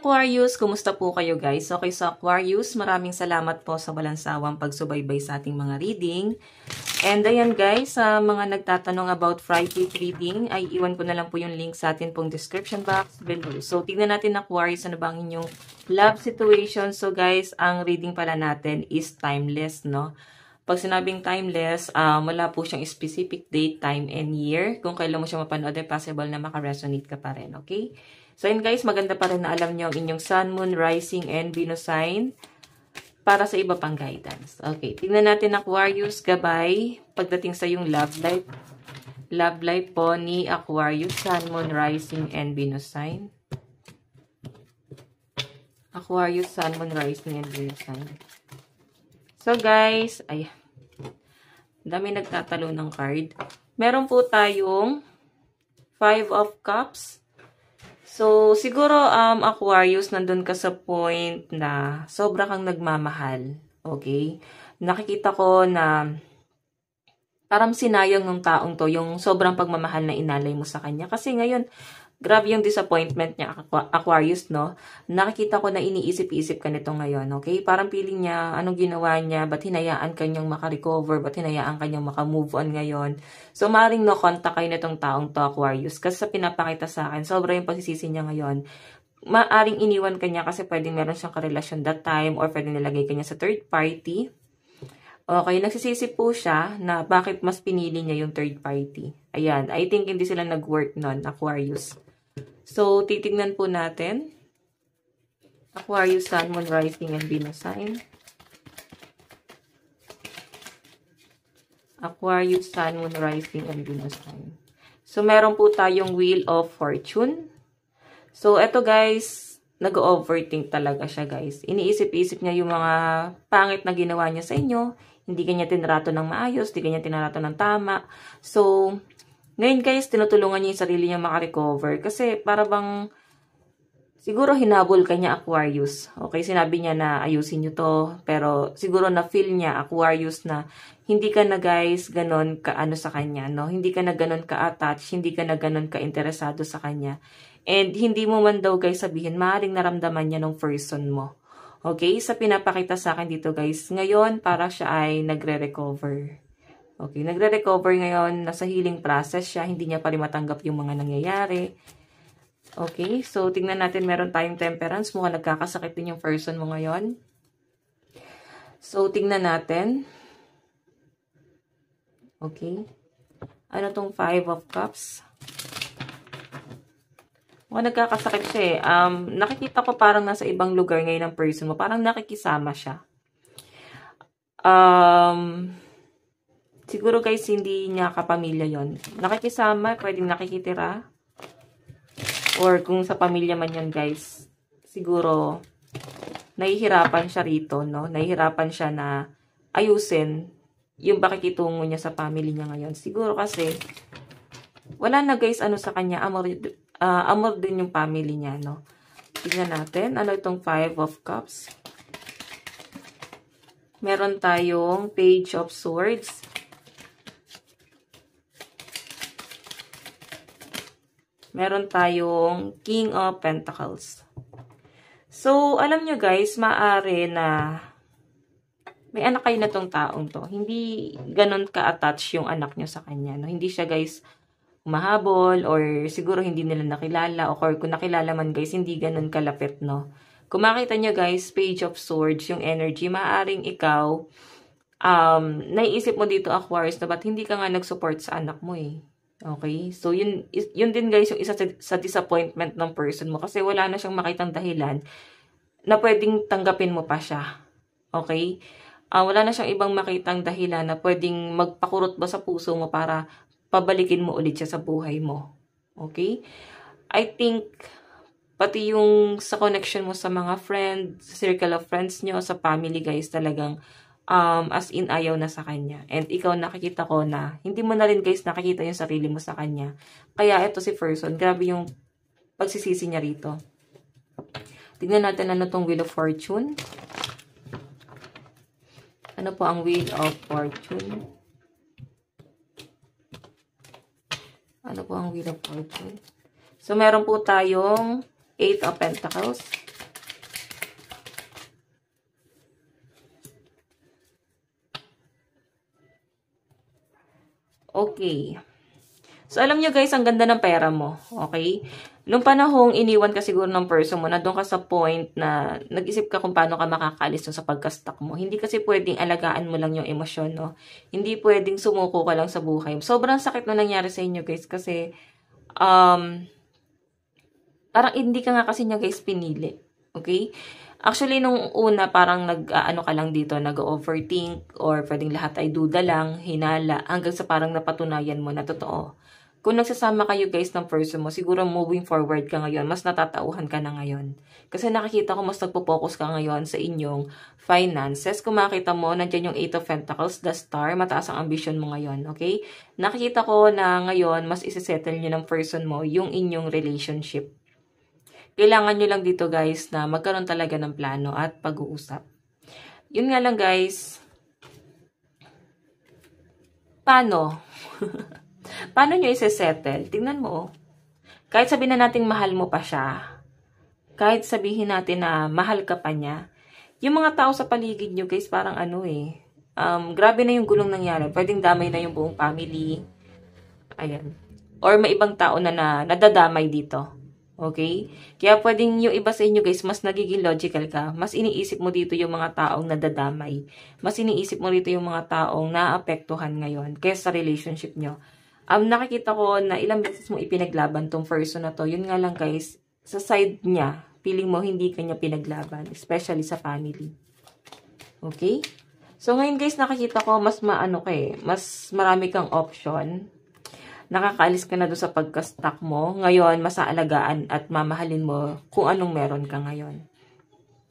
Aquarius, kumusta po kayo guys? Okay, so Aquarius, maraming salamat po sa walang sawang pagsubaybay sa ating mga reading. And ayan guys, sa mga nagtatanong about Friday reading, ay iwan ko na lang po yung link sa atin pong description box below. So tignan natin Aquarius, ano bang inyong love situation. So guys, ang reading pala natin is timeless, no? Pag sinabing timeless, wala po siyang specific date, time, and year. Kung kailan mo siya mapanood, ay possible na makaresonate ka pa rin, okay? So yun guys, maganda pa rin na alam nyo ang inyong Sun, Moon, Rising, and Venus sign para sa iba pang guidance. Okay, tingnan natin Aquarius, gabay, pagdating sa yung love life. Love life po ni Aquarius, Sun, Moon, Rising, and Venus sign. Aquarius, Sun, Moon, Rising, and Venus sign. So guys, ayan. Dami nagtatalo ng card. Meron po tayong 5 of Cups. So, siguro, Aquarius, nandun ka sa point na sobra kang nagmamahal. Okay? Nakikita ko na parang sinayang ng taong to yung sobrang pagmamahal na inalay mo sa kanya. Kasi ngayon, grabe yung disappointment niya, Aquarius, no? Nakikita ko na iniisip-isip ka nito ngayon, okay? Parang feeling niya, anong ginawa niya, ba't hinayaan ka niyang makarecover, ba't hinayaan ka niyang makamove on ngayon? So, maaaring no contact kayo nitong taong to, Aquarius, kasi sa pinapakita sa akin, sobra yung pagsisisi niya ngayon. Maaaring iniwan ka niya kasi pwedeng meron siyang karelasyon that time, or pwedeng nilagay ka niya sa third party. Okay, nagsisisi po siya na bakit mas pinili niya yung third party. Ayan, I think hindi sila nag-work nun, Aquarius. So, titignan po natin. Aquarius, Sun, Moon, Rising, and Venus sign. Aquarius, Sun, Moon, Rising, and Venus sign. So, meron po tayong Wheel of Fortune. So, eto guys, nag-overthink talaga siya guys. Iniisip-isip niya yung mga pangit na ginawa niya sa inyo. Hindi kanya tinrato ng maayos, hindi kanya tinrato ng tama. So, ngayon guys, tinutulungan niya yung sarili niya makarecover. Kasi para bang, siguro hinabol ka niya Aquarius. Okay, sinabi niya na ayusin niyo to. Pero siguro na-feel niya Aquarius na hindi ka na guys ganon ka-ano sa kanya. No? Hindi ka na ganon ka-attach, hindi ka na ganon ka-interesado sa kanya. And hindi mo man daw guys sabihin, maaaring naramdaman niya ng person mo. Okay, sa pinapakita sa akin dito guys, ngayon para siya ay nagre-recover. Okay, nagre-recover ngayon, nasa healing process siya, hindi niya pa rin matanggap yung mga nangyayari. Okay, so tingnan natin, meron tayong Temperance, mukhang nagkakasakit din yung person mo ngayon. So tingnan natin. Okay, ano tong 5 of Cups? Mukhang nagkakasakit siya eh. Nakikita ko parang nasa ibang lugar ngayon ng person mo, parang nakikisama siya. Siguro guys, hindi niya kapamilya yon. Nakikisama, pwedeng nakikitira. Or kung sa pamilya man yon guys, siguro, nahihirapan siya rito, no? Nahihirapan siya na ayusin yung pakikitungo niya sa family niya ngayon. Siguro kasi, wala na guys, ano sa kanya, amor din yung family niya, no? Tignan natin, ano itong 5 of Cups? Meron tayong Page of Swords. Meron tayong King of Pentacles. So, alam nyo guys, maaari na may anak kayo na tong taong to. Hindi ganun ka-attach yung anak nyo sa kanya. No? Hindi siya guys umahabol or siguro hindi nila nakilala or kung nakilala man guys, hindi ganun kalapit. No? Kung makita nyo guys, Page of Swords, yung energy, maaaring ikaw, naiisip mo dito Aquarius na ba't hindi ka nga nag-support sa anak mo eh. Okay? So, yun din guys yung isa sa disappointment ng person mo kasi wala na siyang makitang dahilan na pwedeng tanggapin mo pa siya. Okay? Wala na siyang ibang makitang dahilan na pwedeng magpakurot ba sa puso mo para pabalikin mo ulit siya sa buhay mo. Okay? I think, pati yung sa connection mo sa mga friends, circle of friends nyo, sa family guys, talagang as in ayaw na sa kanya. And ikaw nakikita ko na hindi mo na rin guys nakikita yung sarili mo sa kanya. Kaya ito si person, grabe yung pagsisisi niya rito. Tignan natin ano tong Wheel of Fortune. Ano po ang Wheel of Fortune? Ano po ang Wheel of Fortune? So meron po tayong 8 of Pentacles. Okay. So, alam nyo guys, ang ganda ng pera mo. Okay? Nung panahong iniwan ka siguro ng person mo, na doon ka sa point na nag-isip ka kung paano ka makakalis sa pagka-stuck mo. Hindi kasi pwedeng alagaan mo lang yung emosyon, no? Hindi pwedeng sumuko ka lang sa buhay. Sobrang sakit na nangyari sa inyo guys kasi parang hindi ka nga kasi niya guys pinili. Okay? Actually, nung una, parang nag-ano ka lang dito, nag-overthink, or pwedeng lahat ay duda lang, hinala, hanggang sa parang napatunayan mo na totoo. Kung nagsasama kayo guys ng person mo, siguro moving forward ka ngayon, mas natatauhan ka na ngayon. Kasi nakikita ko mas nagpo-focus ka ngayon sa inyong finances. Kung makita mo, nandiyan yung 8 of Pentacles, the Star, mataas ang ambition mo ngayon, okay? Nakikita ko na ngayon, mas isisettle nyo ng person mo yung inyong relationship. Kailangan nyo lang dito guys na magkaroon talaga ng plano at pag-uusap. Yun nga lang guys. Paano? Paano nyo isa-settle? Tingnan mo. Kahit sabihin na natin mahal mo pa siya. Kahit sabihin natin na mahal ka pa niya. Yung mga tao sa paligid nyo guys parang ano grabe na yung gulong nangyari. Pwedeng damay na yung buong family. Ayan. Or may ibang tao na nadadamay dito. Okay? Kaya pwedeng yung iba sa inyo guys, mas nagiging logical ka. Mas iniisip mo dito yung mga taong nadadamay. Mas iniisip mo dito yung mga taong naapektuhan ngayon kaysa sa relationship nyo. Nakikita ko na ilang beses mo ipinaglaban tong person na to. Yun nga lang guys, sa side niya, feeling mo hindi kanya pinaglaban. Especially sa family. Okay? So ngayon guys, nakikita ko mas mas marami kang option. Nakakaalis ka na doon sa pagka-stuck mo. Ngayon, masaalagaan at mamahalin mo kung anong meron ka ngayon.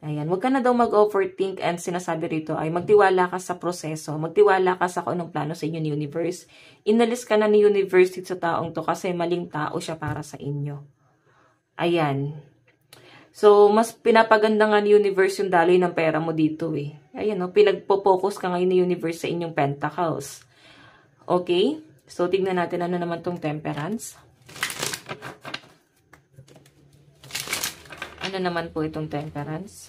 Ayan, huwag ka na daw mag-overthink and sinasabi rito ay magtiwala ka sa proseso. Magtiwala ka sa kung anong plano sa inyo ni universe. Inalis ka na ni universe sa taong to kasi maling tao siya para sa inyo. Ayan. So, mas pinapaganda nga ni universe yung daloy ng pera mo dito eh. Ayan, no? Pinagpo-focus ka ngayon ni universe sa inyong pentacles. Okay? So, tignan natin ano naman tong temperance. Ano naman po itong temperance?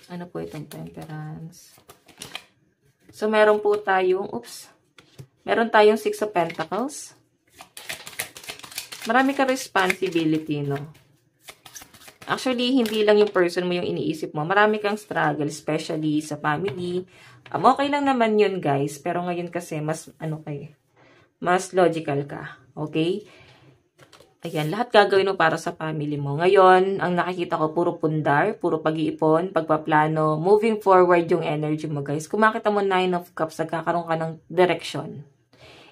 Ano po itong temperance? So, meron po tayong, meron tayong 6 of Pentacles. Marami ka responsibility, no? Actually, hindi lang yung person mo yung iniisip mo. Marami kang struggle, especially sa family. Okay lang naman yun, guys. Pero ngayon kasi, mas, mas logical ka. Okay? Ayan, lahat gagawin mo para sa family mo. Ngayon, ang nakikita ko, puro pundar, puro pag-iipon, pagpaplano, moving forward yung energy mo, guys. Kung makita mo 9 of Cups, nagkakaroon ka ng direction.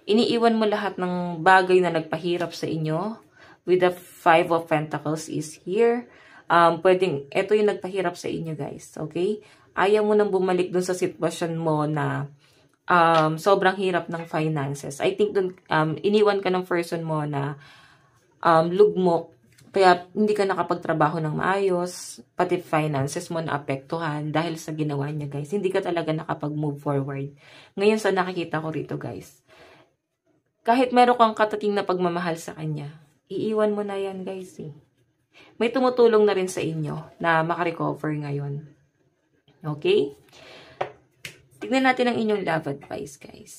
Iniiwan mo lahat ng bagay na nagpahirap sa inyo. With the 5 of Pentacles is here. Pwedeng, ito yung nagpahirap sa inyo, guys. Okay? Ayaw mo nang bumalik dun sa sitwasyon mo na sobrang hirap ng finances. I think dun, iniwan ka ng person mo na lugmok. Kaya hindi ka nakapagtrabaho ng maayos. Pati finances mo naapektuhan dahil sa ginawa niya, guys. Hindi ka talaga nakapag-move forward. Ngayon sa nakikita ko rito, guys. Kahit meron kang katating na pagmamahal sa kanya, iiwan mo na yan, guys, eh. May tumutulong na rin sa inyo na makarecover ngayon. Okay? Tignan natin ang inyong love advice, guys.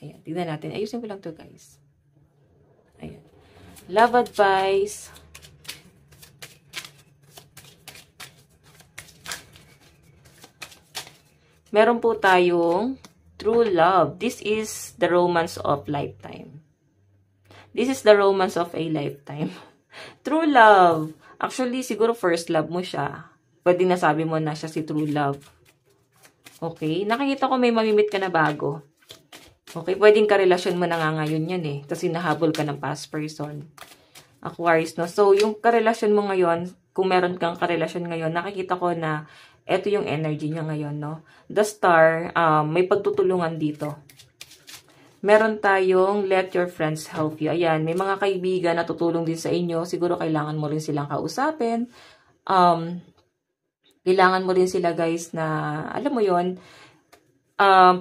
Ayan, tignan natin. Ayusin ko lang to, guys. Ayan. Love advice. Meron po tayong true love. This is the romance of lifetime. This is the romance of a lifetime. True love. Actually, siguro first love mo siya. Pwede nasabi mo na siya si true love. Okay? Nakikita ko may mamimit ka na bago. Okay? Pwedeng karelasyon mo na nga ngayon yan eh. Tapos hinahabol ka ng past person. Aquarius, no? So, yung karelasyon mo ngayon, kung meron kang karelasyon ngayon, nakikita ko na eto yung energy niya ngayon, no? The Star, may pagtutulungan dito. Meron tayong let your friends help you. Ayan, may mga kaibigan na tutulong din sa inyo. Siguro kailangan mo rin silang kausapin. Kailangan mo rin sila, guys, na, alam mo yon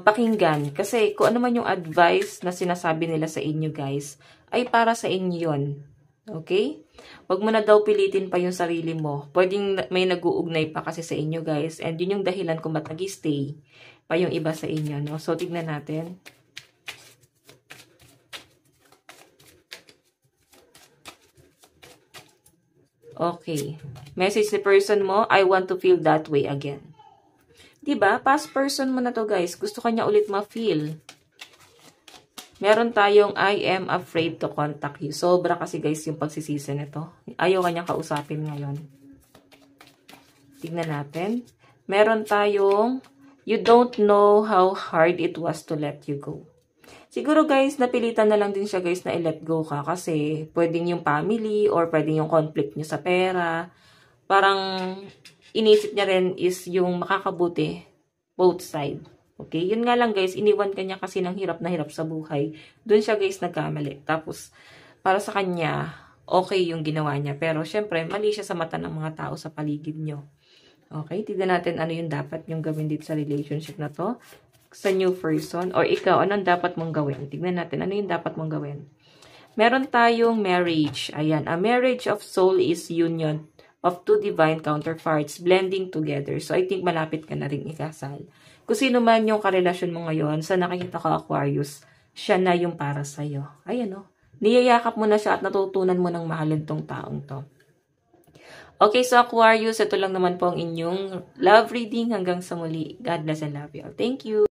pakinggan. Kasi kung ano man yung advice na sinasabi nila sa inyo, guys, ay para sa inyo yun. Okay? Huwag mo na daw pilitin pa yung sarili mo. Pwedeng may nag-uugnay pa kasi sa inyo, guys. And yun yung dahilan kung ba't nag-stay pa yung iba sa inyo, no? So, tignan natin. Okay. Message ni person mo, I want to feel that way again. Diba? Past person mo na to, guys. Gusto kanya ulit ma-feel. Meron tayong I am afraid to contact you. Sobra kasi, guys, yung pagsisisi nito. Ayaw kanya kausapin ngayon. Tignan natin. Meron tayong you don't know how hard it was to let you go. Siguro, guys, napilitan na lang din siya, guys, na i-let go ka kasi pwedeng yung family or pwedeng yung conflict nyo sa pera. Parang inisip niya rin is yung makakabuti both side. Okay? Yun nga lang, guys, iniwan kanya kasi ng hirap na hirap sa buhay. Doon siya, guys, nagkamali. Tapos, para sa kanya, okay yung ginawa niya. Pero, syempre, mali siya sa mata ng mga tao sa paligid nyo. Okay? Tignan natin ano yung dapat yung gawin dito sa relationship na to. Sa new person, or ikaw, anong dapat mong gawin? Tignan natin, ano yung dapat mong gawin? Meron tayong marriage. Ayan, a marriage of soul is union of two divine counterparts blending together. So, I think malapit ka na rin ikasal. Kung sino man yung karelasyon mo ngayon, sa nakikita ko, Aquarius, siya na yung para sa'yo. Ayan, o. Niyayakap mo na siya at natutunan mo ng mahalin tong taong to. Okay, so Aquarius, ito lang naman po ang inyong love reading. Hanggang sa muli. God bless and love you all. Thank you.